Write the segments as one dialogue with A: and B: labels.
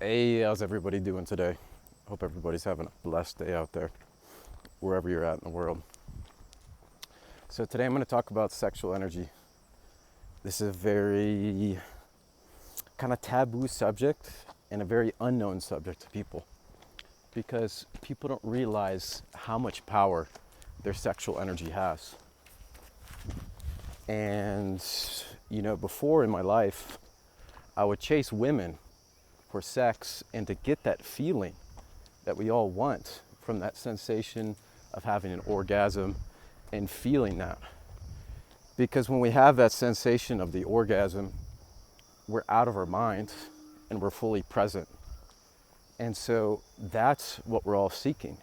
A: Hey, how's everybody doing today? Hope everybody's having a blessed day out there, wherever you're at in the world. So today I'm going to talk about sexual energy. This is a very kind of taboo subject and a very unknown subject to people because people don't realize how much power their sexual energy has. And, before in my life, I would chase women for sex and to get that feeling that we all want from that sensation of having an orgasm and feeling that. Because when we have that sensation of the orgasm, we're out of our mind and we're fully present. And so that's what we're all seeking.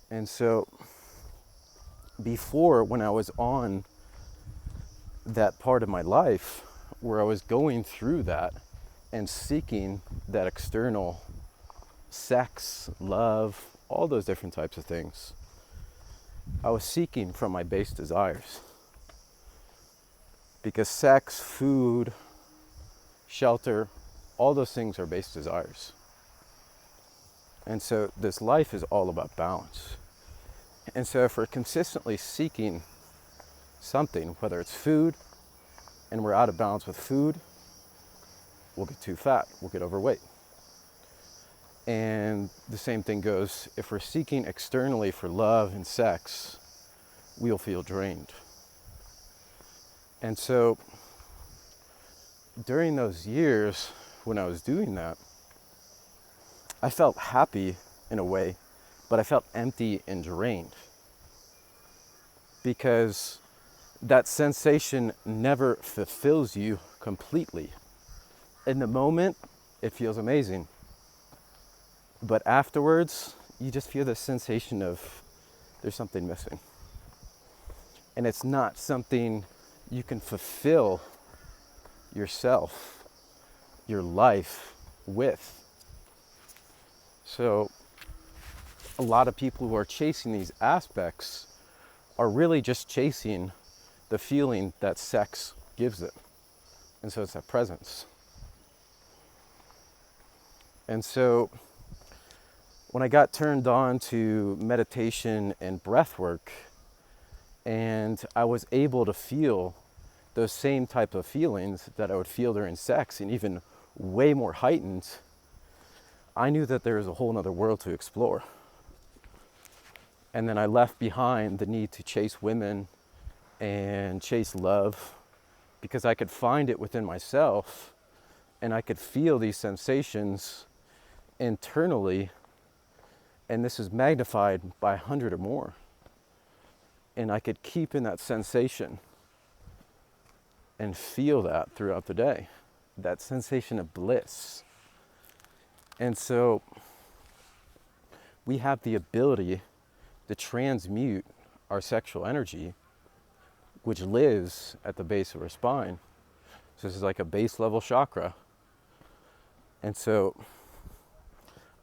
A: And so before, when I was on that part of my life where I was going through that and seeking that external sex, love, all those different types of things, I was seeking from my base desires. Because sex, food, shelter, all those things are base desires. And so this life is all about balance. And so if we're consistently seeking something, whether it's food, and we're out of balance with food, we'll get too fat, we'll get overweight. And the same thing goes, if we're seeking externally for love and sex, we'll feel drained. And so during those years when I was doing that, I felt happy in a way, but I felt empty and drained. Because that sensation never fulfills you completely. In the moment, it feels amazing. But afterwards, you just feel the sensation of there's something missing. And it's not something you can fulfill yourself, your life with. So a lot of people who are chasing these aspects are really just chasing the feeling that sex gives them. And so it's that presence. And so when I got turned on to meditation and breath work, and I was able to feel those same type of feelings that I would feel during sex, and even way more heightened, I knew that there was a whole nother world to explore. And then I left behind the need to chase women and chase love, because I could find it within myself, and I could feel these sensations internally, and this is magnified by 100 or more. And I could keep in that sensation and feel that throughout the day, that sensation of bliss. And so we have the ability to transmute our sexual energy, which lives at the base of our spine. So this is like a base level chakra. And so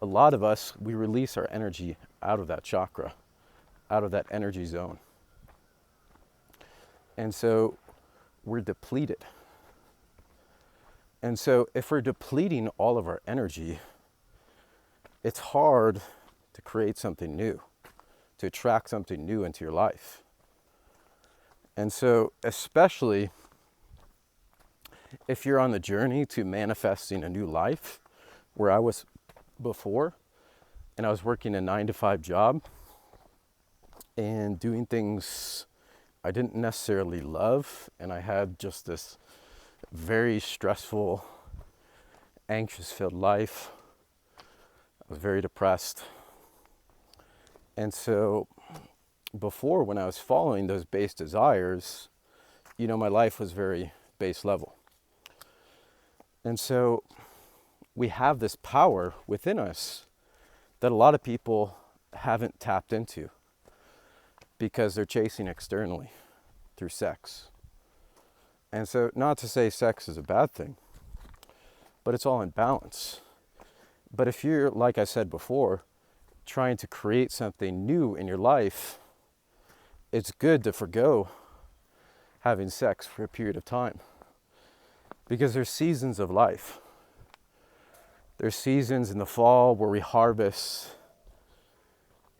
A: a lot of us, we release our energy out of that chakra, out of that energy zone. And so we're depleted. And so if we're depleting all of our energy, it's hard to create something new, to attract something new into your life. And so especially if you're on the journey to manifesting a new life, where I was before, and I was working a 9-to-5 job and doing things I didn't necessarily love, and I had just this very stressful, anxious-filled life. I was very depressed. And so before, when I was following those base desires, my life was very base level. And so we have this power within us that a lot of people haven't tapped into because they're chasing externally through sex. And so, not to say sex is a bad thing, but it's all in balance. But if you're, like I said before, trying to create something new in your life, it's good to forgo having sex for a period of time, because there's seasons of life. There's seasons in the fall where we harvest,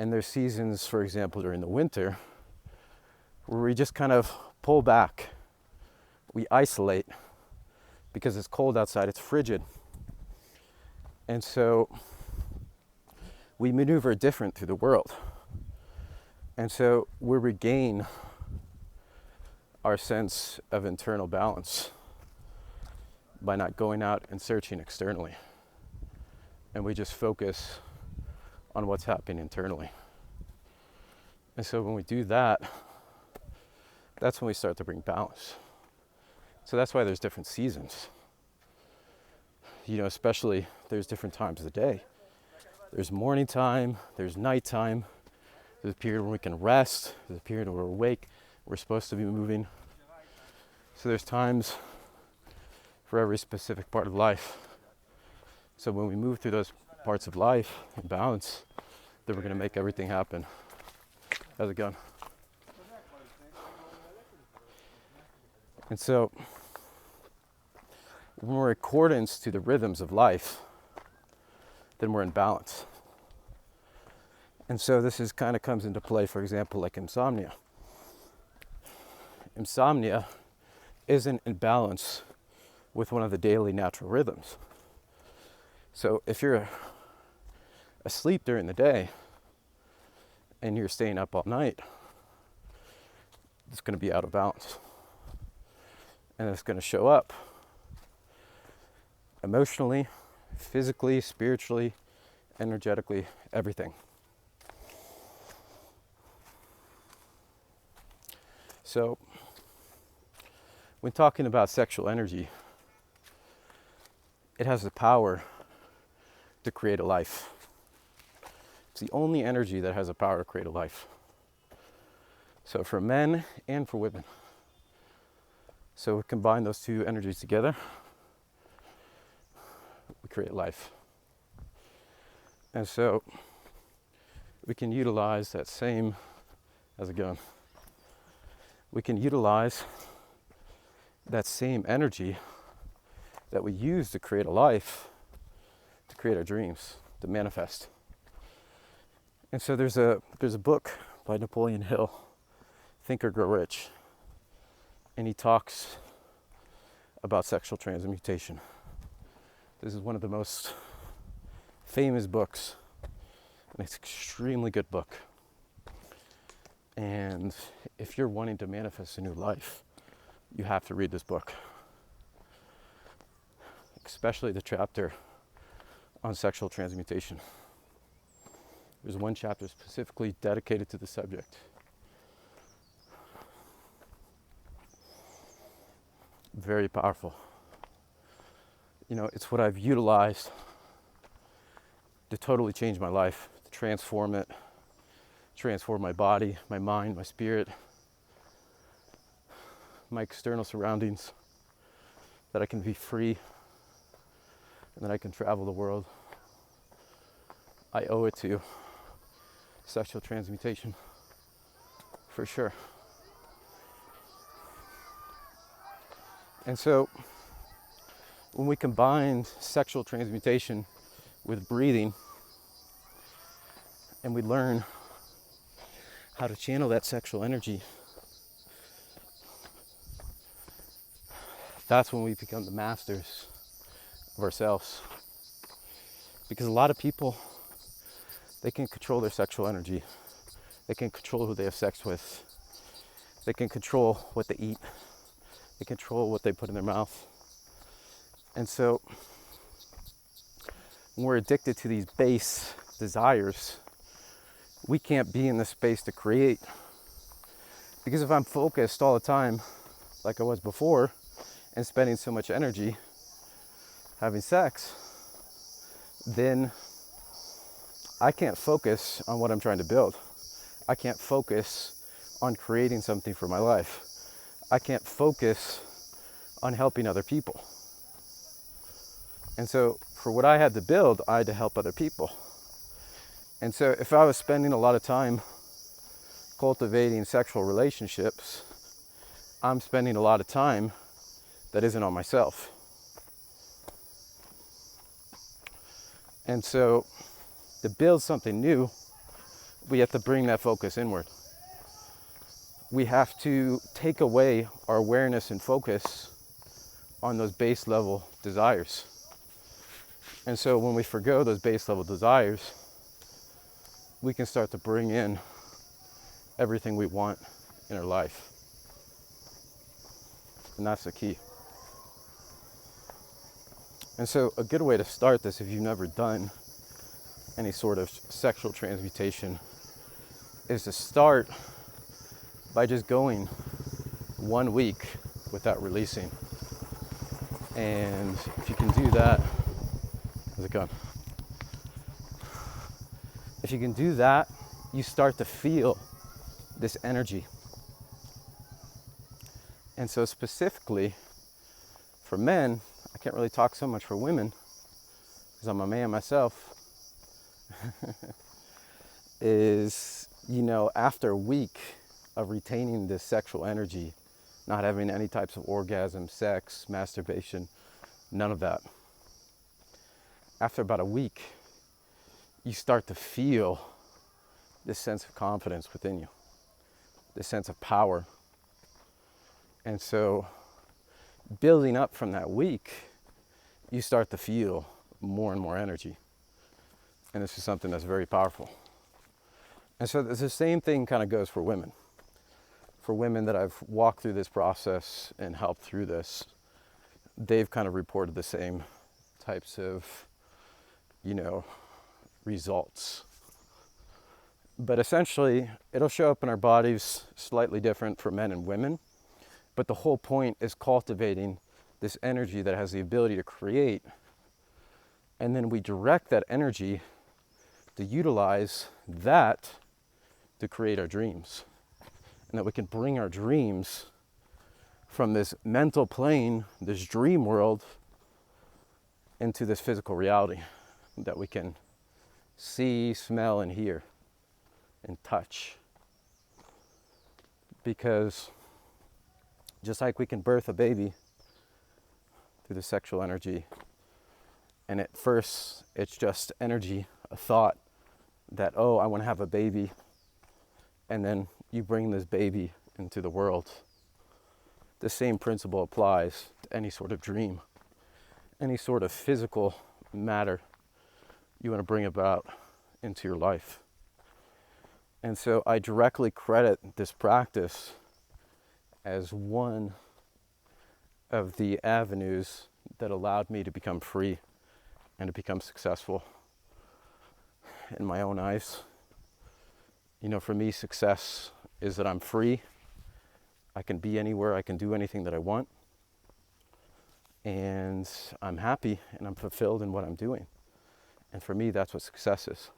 A: and there's seasons, for example, during the winter, where we just kind of pull back. We isolate because it's cold outside, it's frigid. And so we maneuver different through the world. And so we regain our sense of internal balance by not going out and searching externally. And we just focus on what's happening internally. And so when we do that, that's when we start to bring balance. So that's why there's different seasons. You know, especially there's different times of the day. There's morning time, there's nighttime, there's a period when we can rest, there's a period where we're awake, we're supposed to be moving. So there's times for every specific part of life. So when we move through those parts of life in balance, then we're going to make everything happen. How's it going? And so when we're in accordance to the rhythms of life, then we're in balance. And so this is kind of comes into play, for example, like insomnia. Insomnia isn't in balance with one of the daily natural rhythms. So if you're asleep during the day and you're staying up all night, it's going to be out of balance. And it's going to show up emotionally, physically, spiritually, energetically, everything. So when talking about sexual energy, it has the power to create a life. It's the only energy that has the power to create a life. So for men and for women. So we combine those two energies together, we create life. And so we can utilize that same, how's it going? We can utilize that same energy that we use to create a life, to create our dreams, to manifest. And so there's a book by Napoleon Hill, Think or Grow Rich. And he talks about sexual transmutation. This is one of the most famous books, and it's an extremely good book. And if you're wanting to manifest a new life, you have to read this book, especially the chapter on sexual transmutation. There's one chapter specifically dedicated to the subject. Very powerful. You know, it's what I've utilized to totally change my life, to transform it, transform my body, my mind, my spirit, my external surroundings, that I can be free and that I can travel the world. I owe it to sexual transmutation, for sure. And so when we combine sexual transmutation with breathing, and we learn how to channel that sexual energy, that's when we become the masters of ourselves. Because a lot of people, they can control their sexual energy. They can control who they have sex with. They can control what they eat. They control what they put in their mouth. And so when we're addicted to these base desires, we can't be in the space to create. Because if I'm focused all the time, like I was before, and spending so much energy having sex, then I can't focus on what I'm trying to build. I can't focus on creating something for my life. I can't focus on helping other people. And so for what I had to build, I had to help other people. And so if I was spending a lot of time cultivating sexual relationships, I'm spending a lot of time that isn't on myself. And so to build something new, we have to bring that focus inward. We have to take away our awareness and focus on those base level desires. And so when we forgo those base level desires, we can start to bring in everything we want in our life. And that's the key. And so a good way to start this, if you've never done any sort of sexual transmutation, is to start by just going 1 week without releasing. And if you can do that, how's it going? If you can do that, you start to feel this energy. And so specifically for men, I can't really talk so much for women because I'm a man myself, is, after a week of retaining this sexual energy, not having any types of orgasm, sex, masturbation, none of that. After about a week, you start to feel this sense of confidence within you, this sense of power. And so building up from that week, you start to feel more and more energy. And this is something that's very powerful. And so the same thing kind of goes for women. For women that I've walked through this process and helped through this, they've kind of reported the same types of, results. But essentially, it'll show up in our bodies slightly different for men and women. But the whole point is cultivating this energy that has the ability to create. And then we direct that energy to utilize that to create our dreams. And that we can bring our dreams from this mental plane, this dream world, into this physical reality that we can see, smell, and hear, and touch. Because just like we can birth a baby through the sexual energy, and at first it's just energy, a thought that, oh, I want to have a baby, and then you bring this baby into the world. The same principle applies to any sort of dream, any sort of physical matter you want to bring about into your life. And so I directly credit this practice as one of the avenues that allowed me to become free and to become successful in my own eyes. For me, success is that I'm free. I can be anywhere. I can do anything that I want. And I'm happy and I'm fulfilled in what I'm doing. And for me, that's what success is.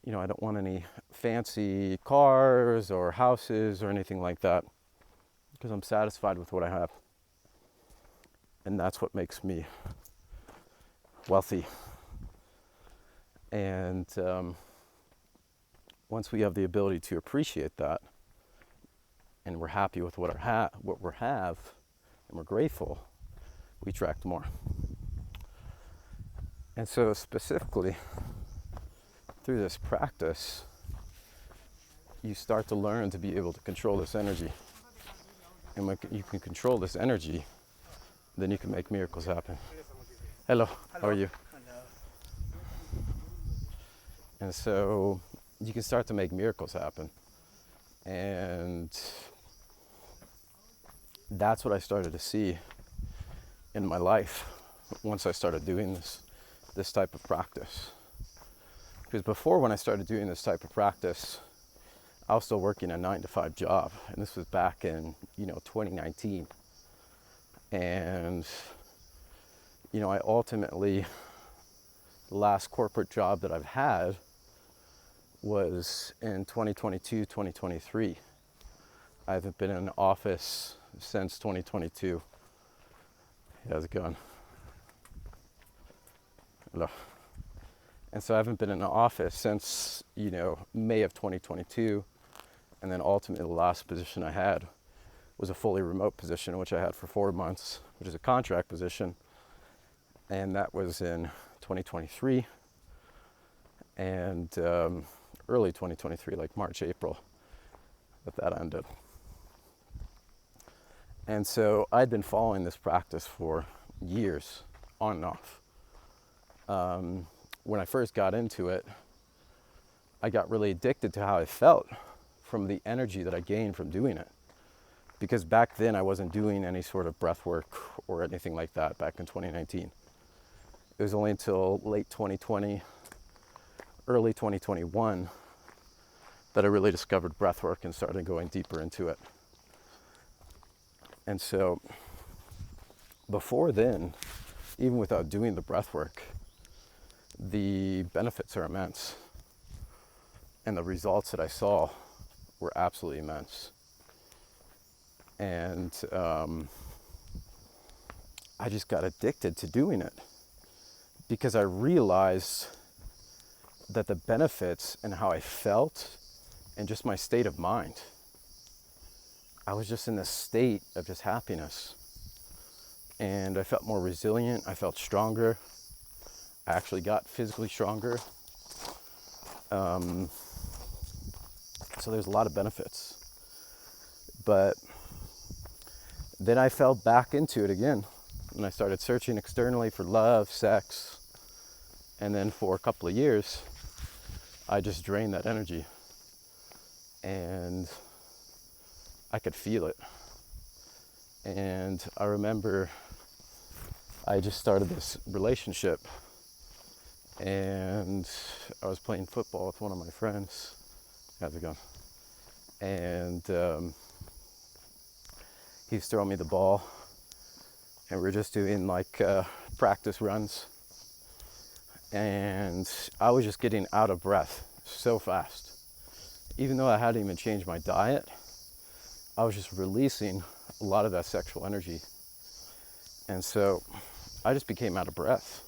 A: I don't want any fancy cars or houses or anything like that, because I'm satisfied with what I have. And that's what makes me wealthy. And once we have the ability to appreciate that, and we're happy with what we have, and we're grateful, we attract more. And so specifically, through this practice, you start to learn to be able to control this energy. And when you can control this energy, then you can make miracles happen. Hello, how are you? And so you can start to make miracles happen. And that's what I started to see in my life once I started doing this type of practice. Because before, when I started doing this type of practice, I was still working a 9-to-5 job. And this was back in, 2019. And, I ultimately, the last corporate job that I've had was in 2022, 2023. I haven't been in an office since 2022. How's it going? Hello. And so I haven't been in an office since, May of 2022. And then ultimately the last position I had was a fully remote position, which I had for 4 months, which is a contract position. And that was in 2023 and early 2023, like March, April, that ended. And so I'd been following this practice for years, on and off. When I first got into it, I got really addicted to how I felt from the energy that I gained from doing it. Because back then I wasn't doing any sort of breath work or anything like that back in 2019. It was only until late 2020, early 2021 that I really discovered breath work and started going deeper into it. And so before then, even without doing the breath work, the benefits are immense. And the results that I saw were absolutely immense. And I just got addicted to doing it because I realized that the benefits and how I felt and just my state of mind, I was just in this state of just happiness. And I felt more resilient. I felt stronger. I actually got physically stronger. So there's a lot of benefits. But then I fell back into it again. And I started searching externally for love, sex. And then for a couple of years, I just drained that energy. And I could feel it. And I remember I just started this relationship. And I was playing football with one of my friends. How's it going? And he's throwing me the ball. And we're just doing like practice runs. And I was just getting out of breath so fast. Even though I hadn't even changed my diet, I was just releasing a lot of that sexual energy. And so I just became out of breath.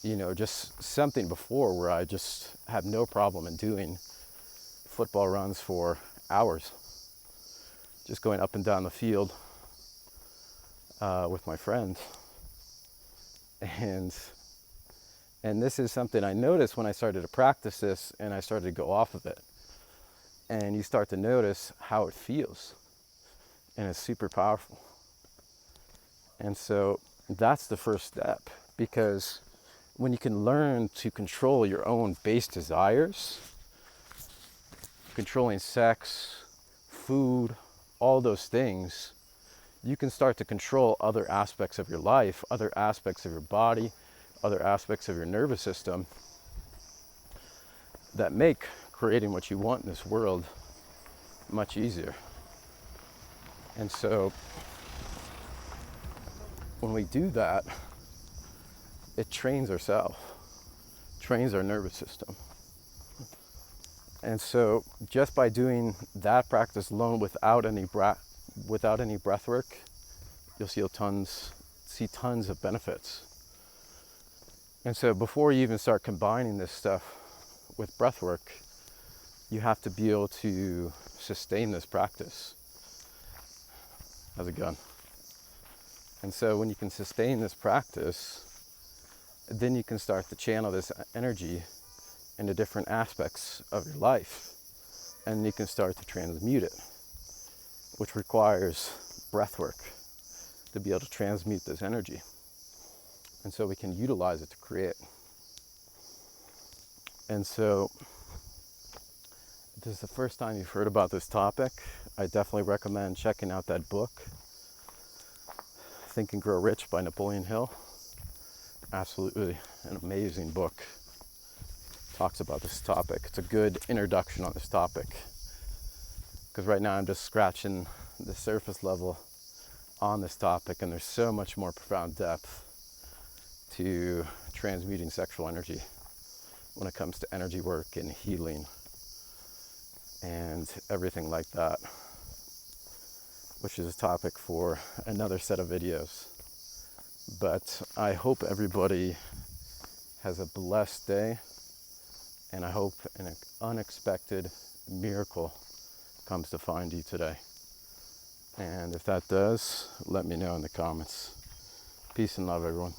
A: You know, just something before where I just had no problem in doing football runs for hours. Just going up and down the field with my friends. And this is something I noticed when I started to practice this and I started to go off of it. And you start to notice how it feels. And it's super powerful. And so that's the first step, because when you can learn to control your own base desires, controlling sex, food, all those things, you can start to control other aspects of your life, other aspects of your body, other aspects of your nervous system that make creating what you want in this world much easier. And so when we do that, it trains ourselves, trains our nervous system. And so just by doing that practice alone without any breath work, you'll see tons of benefits. And so before you even start combining this stuff with breath work, you have to be able to sustain this practice. How's it going? And so when you can sustain this practice, then you can start to channel this energy into different aspects of your life. And you can start to transmute it, which requires breath work to be able to transmute this energy. And so we can utilize it to create. And so if this is the first time you've heard about this topic, I definitely recommend checking out that book, Think and Grow Rich by Napoleon Hill. Absolutely an amazing book. Talks about this topic. It's a good introduction on this topic. Because right now I'm just scratching the surface level on this topic, and there's so much more profound depth to transmuting sexual energy when it comes to energy work and healing and everything like that, which is a topic for another set of videos. But I hope everybody has a blessed day, and I hope an unexpected miracle comes to find you today. And if that does, let me know in the comments. Peace and love, everyone.